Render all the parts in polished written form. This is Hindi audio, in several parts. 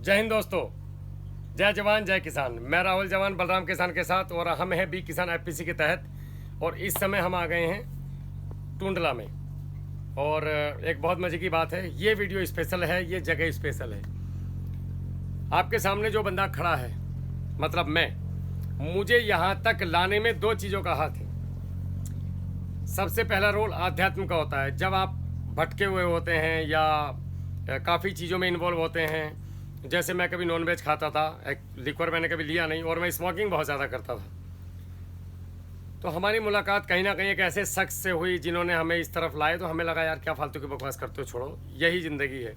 जय हिंद दोस्तों, जय जवान जय किसान। मैं राहुल जवान बलराम किसान के साथ और हम हैं बी किसान एफपीसी के तहत। और इस समय हम आ गए हैं टुंडला में। और एक बहुत मज़े की बात है, ये वीडियो स्पेशल है, ये जगह स्पेशल है। आपके सामने जो बंदा खड़ा है, मतलब मैं, मुझे यहाँ तक लाने में दो चीज़ों का हाथ है। सबसे पहला रोल आध्यात्म का होता है। जब आप भटके हुए होते हैं या काफ़ी चीज़ों में इन्वॉल्व होते हैं, जैसे मैं कभी नॉनवेज खाता था, एक लिक्वर मैंने कभी लिया नहीं, और मैं स्मोकिंग बहुत ज़्यादा करता था, तो हमारी मुलाकात कहीं ना कहीं एक ऐसे शख्स से हुई जिन्होंने हमें इस तरफ लाए। तो हमें लगा यार क्या फालतू की बकवास करते हो, छोड़ो, यही ज़िंदगी है,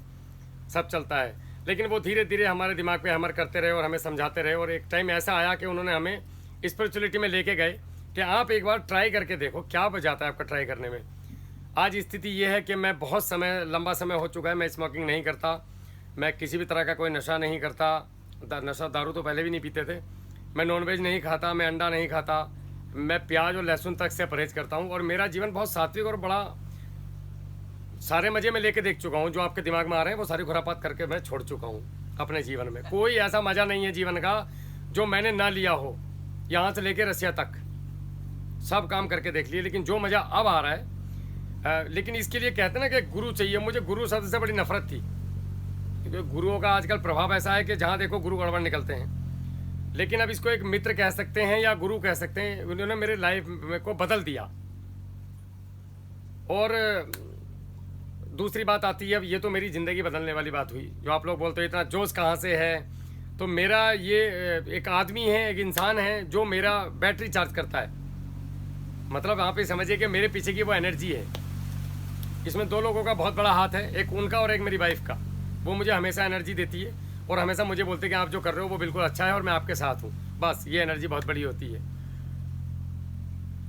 सब चलता है। लेकिन वो धीरे धीरे हमारे दिमाग पे हमर करते रहे और हमें समझाते रहे। और एक टाइम ऐसा आया कि उन्होंने हमें स्पिरिचुअलिटी में लेके गए कि आप एक बार ट्राई करके देखो क्या बजाता है आपका ट्राई करने में। आज स्थिति ये है कि मैं बहुत समय, लंबा समय हो चुका है, मैं स्मोकिंग नहीं करता, मैं किसी भी तरह का कोई नशा नहीं करता। नशा दारू तो पहले भी नहीं पीते थे। मैं नॉनवेज नहीं खाता, मैं अंडा नहीं खाता, मैं प्याज और लहसुन तक से परहेज करता हूँ। और मेरा जीवन बहुत सात्विक और बड़ा सारे मज़े में लेके देख चुका हूँ। जो आपके दिमाग में आ रहे हैं वो सारी खुरापात करके मैं छोड़ चुका हूँ अपने जीवन में। कोई ऐसा मज़ा नहीं है जीवन का जो मैंने ना लिया हो। यहाँ से लेके रसिया तक सब काम करके देख लिए, लेकिन जो मज़ा अब आ रहा है, लेकिन इसके लिए कहते हैं ना कि गुरु चाहिए। मुझे गुरु शब्द से बड़ी नफरत थी, क्योंकि गुरुओं का आजकल प्रभाव ऐसा है कि जहाँ देखो गुरु गड़बड़ निकलते हैं। लेकिन अब इसको एक मित्र कह सकते हैं या गुरु कह सकते हैं। उन्होंने मेरे लाइफ को बदल दिया। और दूसरी बात आती है, अब ये तो मेरी ज़िंदगी बदलने वाली बात हुई। जो आप लोग बोलते हो इतना जोश कहाँ से है, तो मेरा ये एक आदमी है, एक इंसान है जो मेरा बैटरी चार्ज करता है। मतलब आप ये समझिए कि मेरे पीछे की वो एनर्जी है। इसमें दो लोगों का बहुत बड़ा हाथ है, एक उनका और एक मेरी वाइफ का। वो मुझे हमेशा एनर्जी देती है और हमेशा मुझे बोलते हैं कि आप जो कर रहे हो वो बिल्कुल अच्छा है और मैं आपके साथ हूँ। बस ये एनर्जी बहुत बड़ी होती है।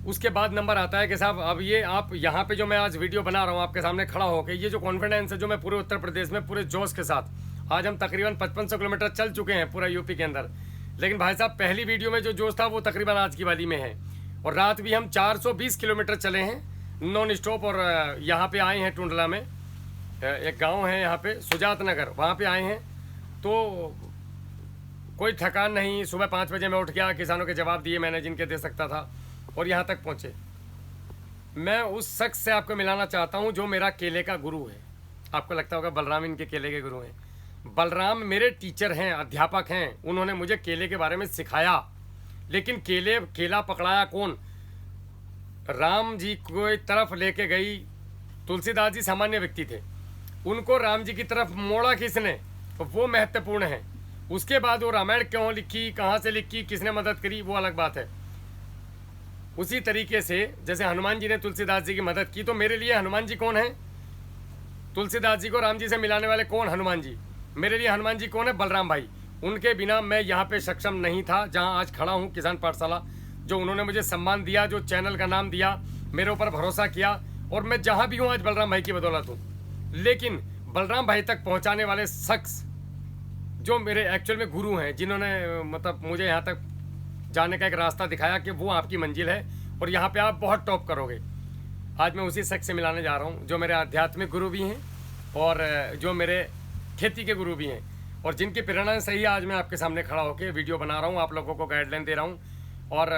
उसके बाद नंबर आता है कि साहब अब ये आप यहाँ पे जो मैं आज वीडियो बना रहा हूँ आपके सामने खड़ा होकर, ये जो कॉन्फिडेंस है जो मैं पूरे उत्तर प्रदेश में पूरे जोश के साथ, आज हम तकरीबन 5500 किलोमीटर चल चुके हैं पूरा यूपी के अंदर। लेकिन भाई साहब पहली वीडियो में जो जोश था वो तकरीबन आज की वाली में है। और रात भी हम 420 किलोमीटर चले हैं नॉन स्टॉप। और यहाँ पे आए हैं टुंडला में, एक गांव है यहाँ पे सुजात नगर, वहाँ पे आए हैं। तो कोई थकान नहीं। सुबह 5 बजे मैं उठ गया, किसानों के जवाब दिए मैंने जिनके दे सकता था, और यहाँ तक पहुँचे। मैं उस शख्स से आपको मिलाना चाहता हूँ जो मेरा केले का गुरु है। आपको लगता होगा बलराम इनके केले के गुरु हैं। बलराम मेरे टीचर हैं, अध्यापक हैं। उन्होंने मुझे केले के बारे में सिखाया। लेकिन केला पकड़ाया कौन? राम जी को तरफ लेके गई तुलसीदास जी सामान्य व्यक्ति थे, उनको राम जी की तरफ मोड़ा किसने, वो महत्वपूर्ण है। उसके बाद वो रामायण क्यों लिखी, कहाँ से लिखी, किसने मदद करी, वो अलग बात है। उसी तरीके से जैसे हनुमान जी ने तुलसीदास जी की मदद की, तो मेरे लिए हनुमान जी कौन है? तुलसीदास जी को राम जी से मिलाने वाले कौन? हनुमान जी। मेरे लिए हनुमान जी कौन है? बलराम भाई। उनके बिना मैं यहाँ पे सक्षम नहीं था जहाँ आज खड़ा हूँ। किसान पाठशाला जो उन्होंने मुझे सम्मान दिया, जो चैनल का नाम दिया, मेरे ऊपर भरोसा किया, और मैं जहाँ भी हूँ आज बलराम भाई की बदौलत हूँ। लेकिन बलराम भाई तक पहुँचाने वाले शख्स जो मेरे एक्चुअल में गुरु हैं, जिन्होंने मतलब मुझे यहाँ तक जाने का एक रास्ता दिखाया कि वो आपकी मंजिल है और यहाँ पे आप बहुत टॉप करोगे, आज मैं उसी शख्स से मिलाने जा रहा हूँ जो मेरे आध्यात्मिक गुरु भी हैं और जो मेरे खेती के गुरु भी हैं, और जिनकी प्रेरणा से ही आज मैं आपके सामने खड़ा होकर वीडियो बना रहा हूँ, आप लोगों को गाइडलाइन दे रहा हूँ। और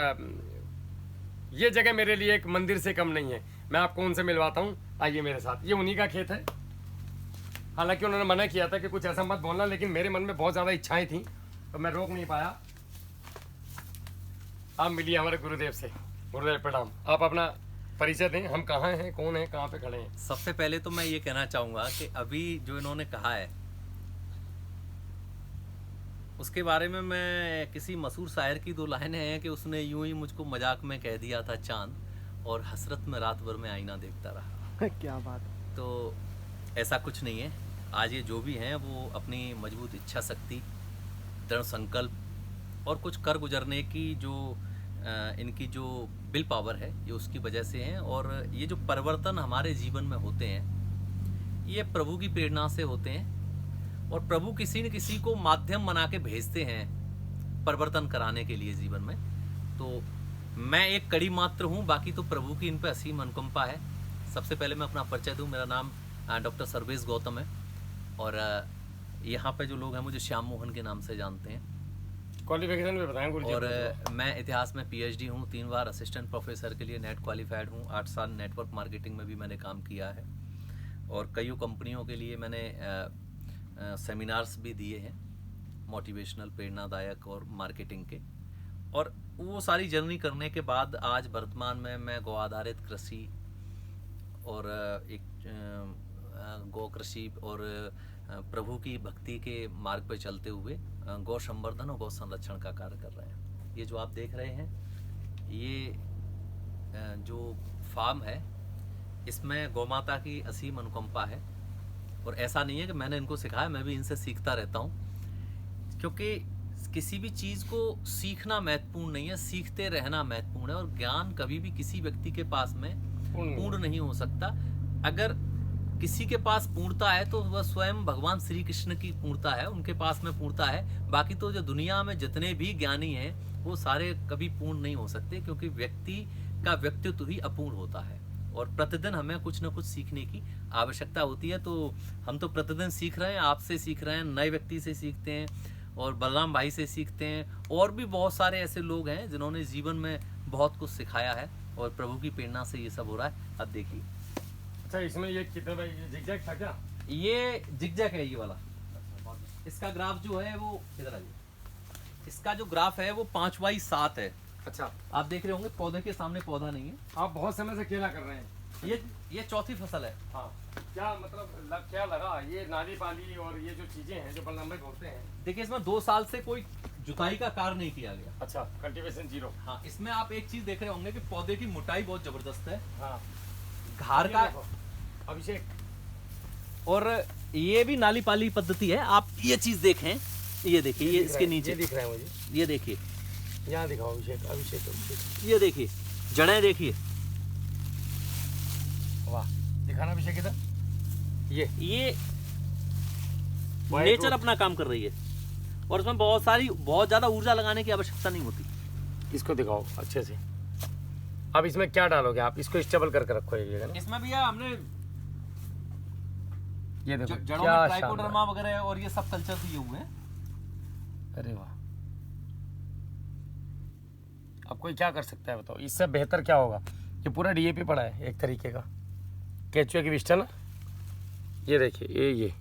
ये जगह मेरे लिए एक मंदिर से कम नहीं है। मैं आपको उनसे मिलवाता हूँ, आइए मेरे साथ। ये उन्हीं का खेत है। हालांकि उन्होंने मना किया था कि कुछ ऐसा मत बोलना, लेकिन मेरे मन में बहुत ज़्यादा इच्छाएं थी तो मैं रोक नहीं पाया। आप मिलिए हमारे गुरुदेव से। गुरुदेव प्रणाम। आप अपना परिचय दें, हम कहाँ हैं, कौन है, कहाँ पे खड़े हैं? सबसे पहले तो मैं ये कहना चाहूँगा कि अभी जो इन्होंने कहा है उसके बारे में मैं किसी मशहूर शायर की 2 लाइनें हैं कि उसने यूं ही मुझको मजाक में कह दिया था चांद, और हसरत में रात भर में आईना देखता रहा। क्या बात है। तो ऐसा कुछ नहीं है। आज ये जो भी हैं वो अपनी मजबूत इच्छा शक्ति, दृढ़ संकल्प और कुछ कर गुजरने की जो इनकी जो विल पावर है, ये उसकी वजह से हैं। और ये जो परिवर्तन हमारे जीवन में होते हैं ये प्रभु की प्रेरणा से होते हैं, और प्रभु किसी न किसी को माध्यम बना के भेजते हैं परिवर्तन कराने के लिए जीवन में। तो मैं एक कड़ी मात्र हूँ, बाकी तो प्रभु की इन पे असीम अनुकंपा है। सबसे पहले मैं अपना परिचय दूँ। मेरा नाम डॉक्टर सर्वेश गौतम है, और यहाँ पे जो लोग हैं मुझे श्याम मोहन के नाम से जानते हैं। क्वालिफिकेशन भी बताएं गुरु जी। और मैं इतिहास में PhD हूँ, 3 बार असिस्टेंट प्रोफेसर के लिए नेट क्वालिफाइड हूँ। 8 साल नेटवर्क मार्केटिंग में भी मैंने काम किया है और कई कंपनियों के लिए मैंने सेमिनार्स भी दिए हैं, मोटिवेशनल, प्रेरणादायक और मार्केटिंग के। और वो सारी जर्नी करने के बाद आज वर्तमान में मैं गौ आधारित कृषि और एक गौ कृषि और प्रभु की भक्ति के मार्ग पर चलते हुए गौ संवर्धन और गौ संरक्षण का कार्य कर रहे हैं। ये जो आप देख रहे हैं, ये जो फार्म है, इसमें गौ माता की असीम अनुकंपा है। और ऐसा नहीं है कि मैंने इनको सिखाया, मैं भी इनसे सीखता रहता हूँ, क्योंकि किसी भी चीज़ को सीखना महत्वपूर्ण नहीं है, सीखते रहना महत्वपूर्ण है। और ज्ञान कभी भी किसी व्यक्ति के पास में पूर्ण नहीं हो सकता। अगर किसी के पास पूर्णता है तो वह स्वयं भगवान श्री कृष्ण की पूर्णता है, उनके पास में पूर्णता है। बाकी तो जो दुनिया में जितने भी ज्ञानी हैं वो सारे कभी पूर्ण नहीं हो सकते, क्योंकि व्यक्ति का व्यक्तित्व ही अपूर्ण होता है। और प्रतिदिन हमें कुछ ना कुछ सीखने की आवश्यकता होती है। तो हम तो प्रतिदिन सीख रहे हैं, आपसे सीख रहे हैं, नए व्यक्ति से सीखते हैं और बलराम भाई से सीखते हैं। और भी बहुत सारे ऐसे लोग हैं जिन्होंने जीवन में बहुत कुछ सिखाया है और प्रभु की प्रेरणा से ये सब हो रहा है। अब देखिए, अच्छा इसमें ये कितना भाई जिगजैग था क्या? ये जिगजैग है, ये वाला। इसका ग्राफ जो है वो इधर आइए, इसका जो ग्राफ है वो 5x7 है। अच्छा, आप देख रहे होंगे पौधे के सामने पौधा नहीं है। आप बहुत समय से केला कर रहे हैं। ये चौथी फसल है। हाँ, क्या मतलब क्या लगा ये नाली पाली और ये जो चीजें हैं जो बलराम भाई बोलते हैं? देखिए, इसमें 2 साल से कोई जुताई का कार्य नहीं किया गया। अच्छा, कल्टीवेशन जीरो। हाँ, इसमें आप एक चीज देख रहे होंगे कि पौधे की मोटाई बहुत जबरदस्त है। हाँ, घार का अभिषेक, और ये भी नाली पाली पद्धति है। आप ये चीज देखें, ये देखिए, ये इसके नीचे दिख रहा है मुझे। ये देखिए, यहाँ दिखाओ अभिषेक, अभिषेक, अभिषेक। ये देखिए जड़ें देखिए। वाह, दिखाना अभिषेक इधर। ये नेचर अपना काम कर रही है और उसमें बहुत ज्यादा ऊर्जा लगाने की आवश्यकता नहीं होती। इसको दिखाओ अच्छे से। अब इसमें क्या डालोगे आप? इसको स्टेबल करके रखो ये ना। इसमें भैया हमने ये देखो जड़ों में ट्राइकोडर्मा वगैरह और ये सब कल्चर दिए हुए हैं। अरे वाह, अब कोई क्या कर सकता है बताओ? इससे बेहतर क्या होगा? ये पूरा DAP पड़ा है एक तरीके का, केचुए की विष्टा ना। ये देखिए, ये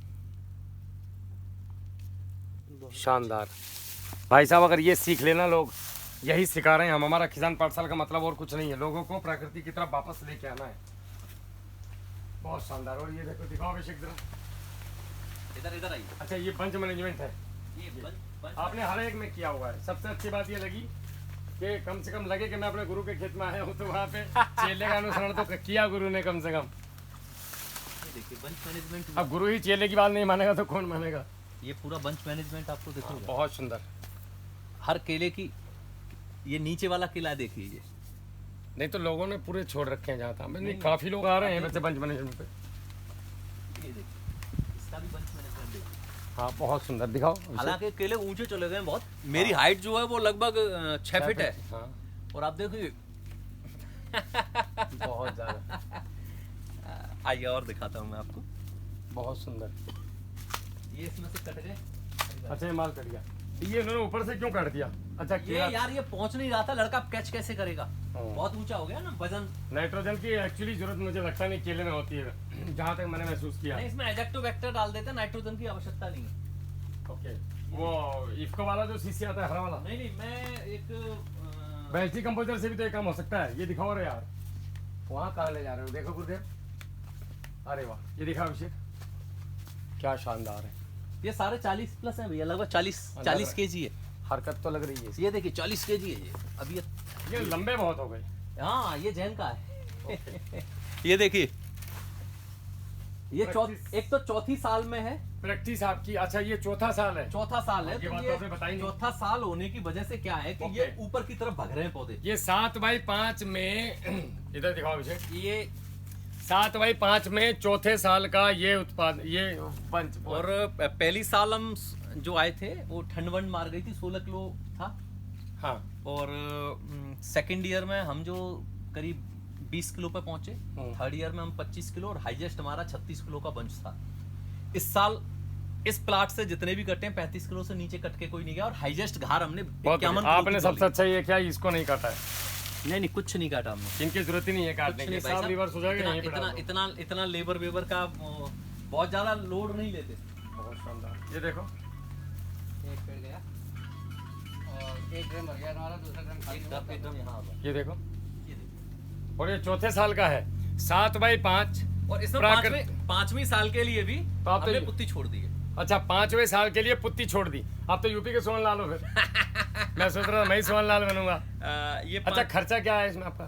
शानदार भाई साहब। अगर ये सीख लेना लोग, यही सिखा रहे हैं हम। हमारा किसान पाठशाला का मतलब और कुछ नहीं है, लोगों को प्रकृति की तरफ वापस लेके आना है। बहुत शानदार। और ये देखो, दिखाओ अभिषेक जरा। इधर आइए। अच्छा, ये बंच मैनेजमेंट है, ये आपने हर एक में किया हुआ है। सबसे अच्छी बात ये लगी कि कम से कम लगे कि मैं अपने गुरु के खेत में आया हूँ, तो वहाँ पे चेले का अनुसरण तो किया गुरु ने कम से कम। देखिए, बंच मैनेजमेंट। अब गुरु ही चेले की बात नहीं मानेगा तो कौन मानेगा? ये पूरा बंच मैनेजमेंट आपको देखो। बहुत सुंदर। हर केले की, ये नीचे वाला केला देखिए। ये नहीं तो लोगों ने पूरे छोड़ रखे हैं जहाँ था। नहीं, काफी लोग आ रहे हैं वैसे बंच मैनेजमेंट पे। ये देखिए, इसका भी बंच मैनेजमेंट देखिए। हाँ, बहुत सुंदर। दिखाओ। हालांकि केले ऊंचे चले गए बहुत। मेरी हाइट जो है वो लगभग 6 फीट है। हाँ, और आप देखिए बहुत ज्यादा। आइए और दिखाता हूँ मैं आपको। बहुत सुंदर। ये इसमें से कट गए। अच्छा, ये माल कट गया। ये इन्होंने ऊपर से क्यों काट दिया? अच्छा, ये यार ये पहुंच नहीं रहा था, लड़का कैच कैसे करेगा? हाँ। बहुत ऊंचा हो गया ना वजन। नाइट्रोजन की एक्चुअली जरूरत मुझे लगता नहीं केले में होती है, जहाँ तक मैंने महसूस किया। नहीं, इसमें एजेक्टोबैक्टर डाल देते हैं, नाइट्रोजन की आवश्यकता नहीं है। ओके, वो इफ्को वाला जो सीसी आता है हरा वाला। नहीं, मैं एक बैटरी कंपोजर से भी तो ये काम हो सकता है। ये दिखाओ रे यार, वहाँ कहाँ ले जा रहे हो? देखो गुरुदेव। अरे वाह, ये दिखा अभिषेक, क्या शानदार है। ये सारे 40 प्लस हैं भैया, लगभग 40 केजी है। हरकत तो लग रही है। ये देखिए 40 केजी है ये। अब ये लंबे बहुत हो गए। हाँ, ये जैन का है। ये देखिए, ये एक तो चौथी साल में है प्रैक्टिस आपकी। अच्छा, ये चौथा साल है। चौथा साल है। ये तो बात ये आपने बताई नहीं। चौथा साल होने की वजह से क्या है कि ये ऊपर की तरफ भग रहे हैं पौधे। ये 7x5 में इधर दिखाओ अभिषेक। ये 7x5 में चौथे साल का ये उत्पाद, ये पंच। और पहली साल हम जो आए थे वो ठंड वंड मार गई थी, 16 किलो था। हाँ, और सेकंड ईयर में हम जो करीब 20 किलो पे पहुंचे। थर्ड ईयर में हम 25 किलो और हाईएस्ट हमारा 36 किलो का बंच था। इस साल इस प्लाट से जितने भी कटे हैं 35 किलो से नीचे कट के कोई नहीं गया, और हाईएस्ट घार हमने बहुत 51 बढ़िया। आपने सबसे अच्छा ये क्या इसको नहीं काटा है, नहीं कुछ नहीं काटा हमने, इनकी जरूरत ही नहीं है काटने कुछ की, नहीं भाई सब साहब। रिवर्स हो जाएगा यहीं पे इतना डाल दो। इतना इतना लेबर वेबर का बहुत ज्यादा लोड नहीं लेते। बहुत शानदार। ये देखो एक पेड़ गया और एक ड्रम भर गया हमारा, दूसरा ड्रम खाली हुआ। एकदम यहाँ आ गया। ये देखो, ये देखो। और ये चौथे साल का है, 7x5। और इसमें प्राकृत- पांचवीं साल के लिए भी तो आप तो हमने ये- पुत्ती छोड़ दी है। अच्छा, 5वें साल के लिए पुत्ती छोड़ दी। आप तो यूपी के सोहन लाल हो फिर। मैं सोच रहा था मैं ही सोहन लाल बनूंगा। ये अच्छा, खर्चा क्या है इसमें आपका?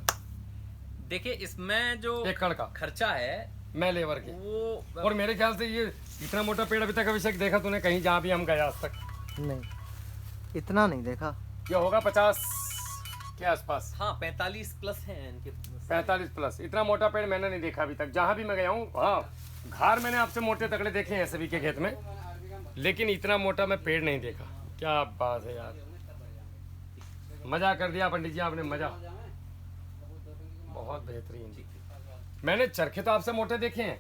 देखिए इसमें जो एकड़ का खर्चा है मैं लेबर के, वो और मेरे ख्याल से ये इतना मोटा पेड़ अभी तक अभिषेक देखा तूने कहीं जहाँ भी हम गए आज तक? नहीं, इतना नहीं देखा। ये होगा 50 के आसपास, हाँ 45 प्लस है इनके। 45 प्लस। इतना मोटा पेड़ मैंने नहीं देखा अभी तक जहाँ भी मैं गया हूँ। हाँ, घार मैंने आपसे मोटे तगड़े देखे हैं सभी के खेत में, लेकिन इतना मोटा मैं पेड़ नहीं देखा। क्या बात है यार, मजा कर दिया पंडित जी आपने, मजा। बहुत बेहतरीन। मैंने चरखे तो आपसे मोटे देखे हैं,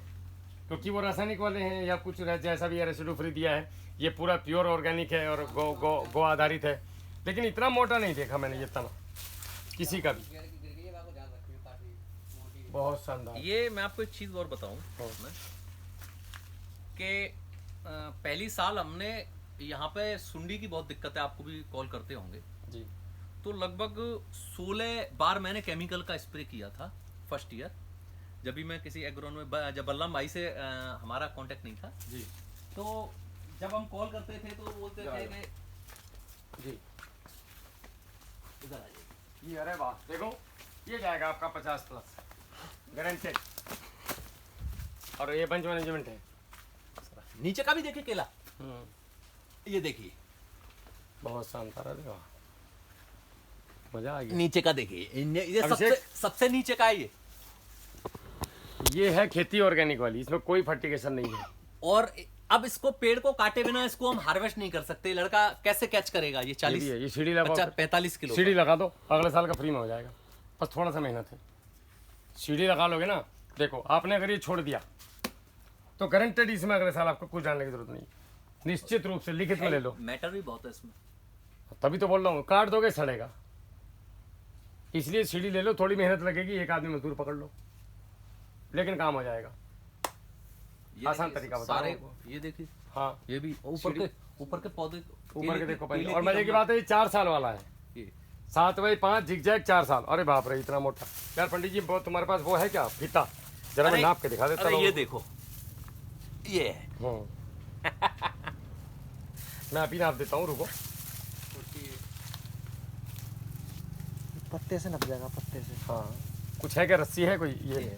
क्योंकि वो रासायनिक वाले हैं या कुछ जैसा भी रेसिडू फ्री दिया है। ये पूरा प्योर ऑर्गेनिक है और गो आधारित है, लेकिन इतना मोटा नहीं देखा मैंने ये तना किसी का भी। बहुत शानदार। ये मैं आपको एक चीज और बताऊं कि पहली साल हमने यहाँ पे सुंडी की बहुत दिक्कत है, आपको भी कॉल करते होंगे जी। तो लगभग 16 बार मैंने केमिकल का स्प्रे किया था फर्स्ट ईयर, जब भी मैं किसी एग्रोन में जब बलराम भाई से हमारा कांटेक्ट नहीं था जी तो जब हम कॉल करते थे तो बोलते थे कि जी। इधर आ जाइए। ये अरे वाह, देखो ये जाएगा आपका 50 प्लस गारंटेड, और ये बंच मैनेजमेंट है। नीचे का भी देखिए केला, ये देखिए बहुत शानदार है, देखो मजा आ गया। नीचे का देखिए, ये अभिषेक? सबसे नीचे का है ये है खेती ऑर्गेनिक वाली, इसमें कोई फर्टिगेशन नहीं है। और अब इसको पेड़ को काटे बिना इसको हम हार्वेस्ट नहीं कर सकते। लड़का कैसे कैच करेगा ये ये 40 भी है, ये सीढ़ी लगाओ, 45 किलो सीढ़ी लगा दो, अगले साल का फ्री में हो जाएगा। बस थोड़ा सा मेहनत है, सीढ़ी लगा लोगे ना। देखो आपने अगर ये छोड़ दिया तो गारंटेड इसमें अगले साल आपको कुछ जानने की जरूरत नहीं, निश्चित रूप से लिखित में ले लो। मैटर भी बहुत है इसमें। तभी तो बोल रहा हूँ, काट दोगे सड़ेगा, इसलिए सीढ़ी ले लो। थोड़ी मेहनत लगेगी, एक आदमी मजदूर पकड़ लो, लेकिन काम हो जाएगा। ये आसान देखिए, तरीका बता सारे रहा हूँ। ये देखिए, हाँ, ये भी ऊपर के पौधे ऊपर के देखो पहले। केले और मजे की बात है, ये 4 साल वाला है, ये 7x5 जिगजैग 4 साल। अरे बाप रे, इतना मोटा यार। पंडित जी तुम्हारे पास वो है क्या फीता? जरा मैं अरे- नाप के दिखा देता अरे हूँ। ये देखो, ये है। मैं अभी नाप देता हूँ, रुको। पत्ते से नप जाएगा, पत्ते से। हाँ, कुछ है क्या, रस्सी है कोई? ये है।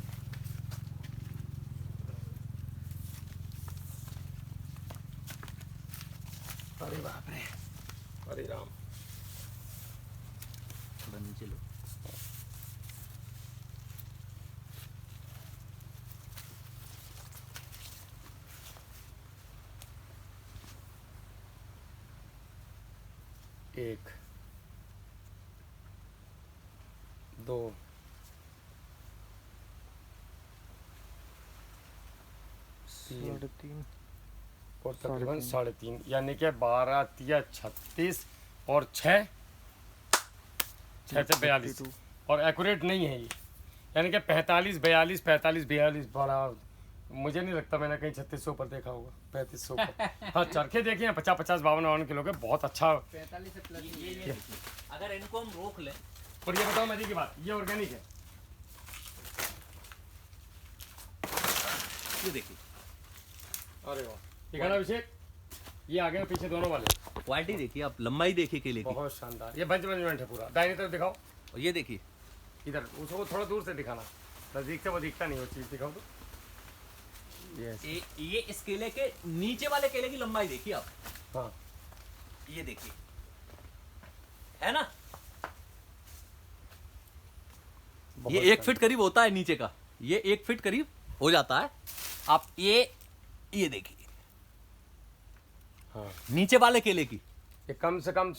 अरे बाप रे, अरे राम। थोड़ा नीचे लो। एक, दो, तीन 3.5 और तकरीबन 3.5, यानी कि 12 तिया 36 और 6 से 42। और एक्यूरेट नहीं है ये, यानी कि 45 42 45 42 बड़ा। मुझे नहीं लगता मैंने कहीं 3600 पर देखा होगा, 3500 पर। हाँ, चरखे देखे हैं 50 50 52 किलो के, बहुत अच्छा। 45 से प्लस। ये देखिए, अगर इनको हम रोक लें और ये बताओ मजे की बात, ये ऑर्गेनिक है। ये देखिए, अरे वाह, ये गाना अभिषेक, ये आगे और पीछे दोनों वाले क्वालिटी देखिए आप, लंबाई देखिए केले की। बहुत शानदार। ये बंच मैनेजमेंट है पूरा। दाहिनी तरफ दिखाओ, और ये देखिए, इधर उसको थोड़ा दूर से दिखाना, नजदीक से वो दिखता नहीं, वो चीज दिखाओ तो। यस, ये इस केले के नीचे वाले केले की लंबाई देखिए आप, हाँ, ये देखिए, है ना? ये 1 फीट करीब होता है नीचे का, ये 1 फीट करीब हो जाता है। आप ये देखिए, हाँ, नीचे वाले केले की। ये कम से कम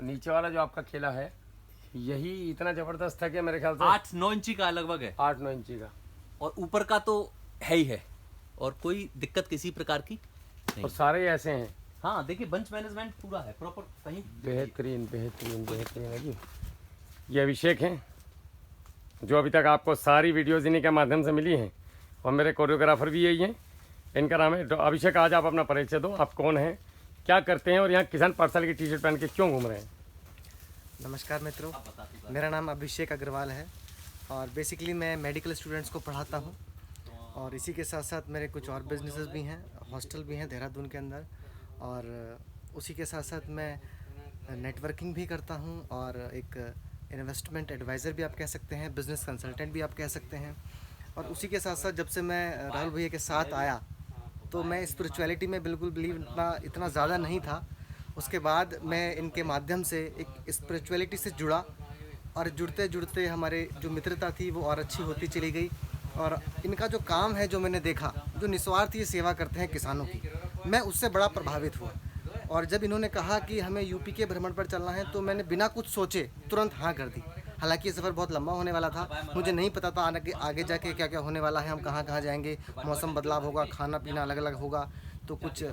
नीचे वाला जो आपका केला है, यही इतना जबरदस्त है कि मेरे ख्याल से 8-9 इंची का लगभग है, 8-9 इंची का। और ऊपर का तो है ही है, और कोई दिक्कत किसी प्रकार की नहीं। और सारे ऐसे हैं। हाँ देखिए बंच मैनेजमेंट पूरा है प्रॉपर कहीं। बेहतरीन बेहतरीन बेहतरीन है जी। ये अभिषेक हैं जो अभी तक आपको सारी वीडियोज़ इन्हीं के माध्यम से मिली हैं, और मेरे कोरियोग्राफर भी यही हैं। इनका नाम है अभिषेक। आज आप अपना परिचय दो, आप कौन हैं, क्या करते हैं, और यहाँ किसान पाठशाला की टी शर्ट पहन के क्यों घूम रहे हैं? नमस्कार मित्रों, मेरा नाम अभिषेक अग्रवाल है और बेसिकली मैं मेडिकल स्टूडेंट्स को पढ़ाता हूँ, और इसी के साथ साथ मेरे कुछ और बिजनेसेस भी हैं, हॉस्टल भी हैं देहरादून के अंदर, और उसी के साथ साथ मैं नेटवर्किंग भी करता हूँ और एक इन्वेस्टमेंट एडवाइज़र भी आप कह सकते हैं, बिज़नेस कंसल्टेंट भी आप कह सकते हैं। और उसी के साथ साथ जब से मैं राहुल भैया के साथ आया तो मैं स्पिरिचुअलिटी में बिल्कुल बिलीव इतना ज़्यादा नहीं था। उसके बाद मैं इनके माध्यम से एक स्पिरिचुअलिटी से जुड़ा, और जुड़ते जुड़ते हमारे जो मित्रता थी वो और अच्छी होती चली गई। और इनका जो काम है, जो मैंने देखा, जो निस्वार्थ ये सेवा करते हैं किसानों की, मैं उससे बड़ा प्रभावित हुआ। और जब इन्होंने कहा कि हमें यूपी के भ्रमण पर चलना है तो मैंने बिना कुछ सोचे तुरंत हाँ कर दी। हालांकि ये सफ़र बहुत लंबा होने वाला था, मुझे नहीं पता था आगे जाके क्या क्या होने वाला है, हम कहाँ कहाँ जाएंगे, मौसम बदलाव होगा, खाना पीना अलग अलग होगा, तो कुछ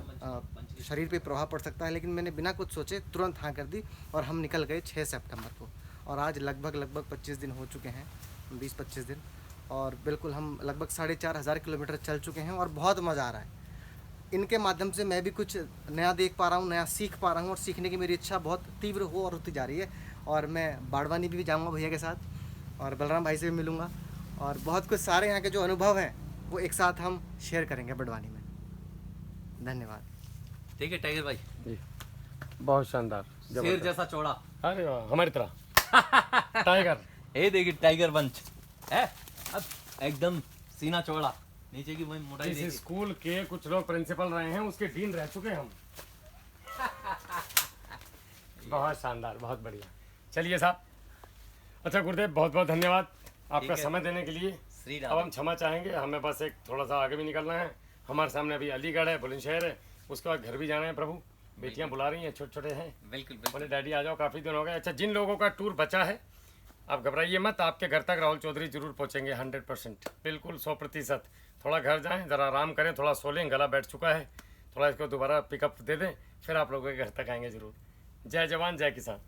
शरीर पे प्रभाव पड़ सकता है। लेकिन मैंने बिना कुछ सोचे तुरंत हाँ कर दी और हम निकल गए 6 सितंबर को। और आज लगभग 25 दिन हो चुके हैं, 20-25 दिन, और बिल्कुल हम लगभग 4,500 किलोमीटर चल चुके हैं और बहुत मज़ा आ रहा है। इनके माध्यम से मैं भी कुछ नया देख पा रहा हूँ, नया सीख पा रहा हूँ, और सीखने की मेरी इच्छा बहुत तीव्र हो और होती जा रही है। और मैं बाड़वानी भी जाऊँगा भैया के साथ, और बलराम भाई से भी मिलूँगा, और बहुत कुछ सारे यहाँ के जो अनुभव हैं वो एक साथ हम शेयर करेंगे बाड़वानी में। धन्यवाद। ठीक है टाइगर भाई, जी बहुत शानदार, शेर जबरदस्त। जैसा चौड़ा। अरे वाह, हमारी तरह टाइगर। ये देखिए टाइगर बंच है, अब एकदम सीना चौड़ा, नीचे की वही मोटाई इस देखिए। स्कूल के कुछ लोग प्रिंसिपल रहे हैं, उसके डीन रह चुके हैं हम। बहुत शानदार, बहुत बढ़िया। चलिए साहब, अच्छा गुरुदेव, बहुत बहुत धन्यवाद आपका है। समय देने के लिए। श्री अब राम। हम क्षमा चाहेंगे, हमें बस एक थोड़ा सा आगे भी निकलना है। हमारे सामने अभी अलीगढ़ है, बुलंदशहर है, उसके बाद घर भी जाना है। प्रभु, बेटियां बुला रही हैं, छोटे छोटे हैं, बिल्कुल बोले बिल्कुल। डैडी आ जाओ, काफ़ी दिन हो गए। अच्छा, जिन लोगों का टूर बचा है, आप घबराइए मत, आपके घर तक राहुल चौधरी जरूर पहुंचेंगे 100%, बिल्कुल 100%। थोड़ा घर जाएं, ज़रा आराम करें, थोड़ा सो लें, गला बैठ चुका है, थोड़ा इसको दोबारा पिकअप दे दें, फिर आप लोगों के घर तक आएंगे ज़रूर। जय जवान जय किसान।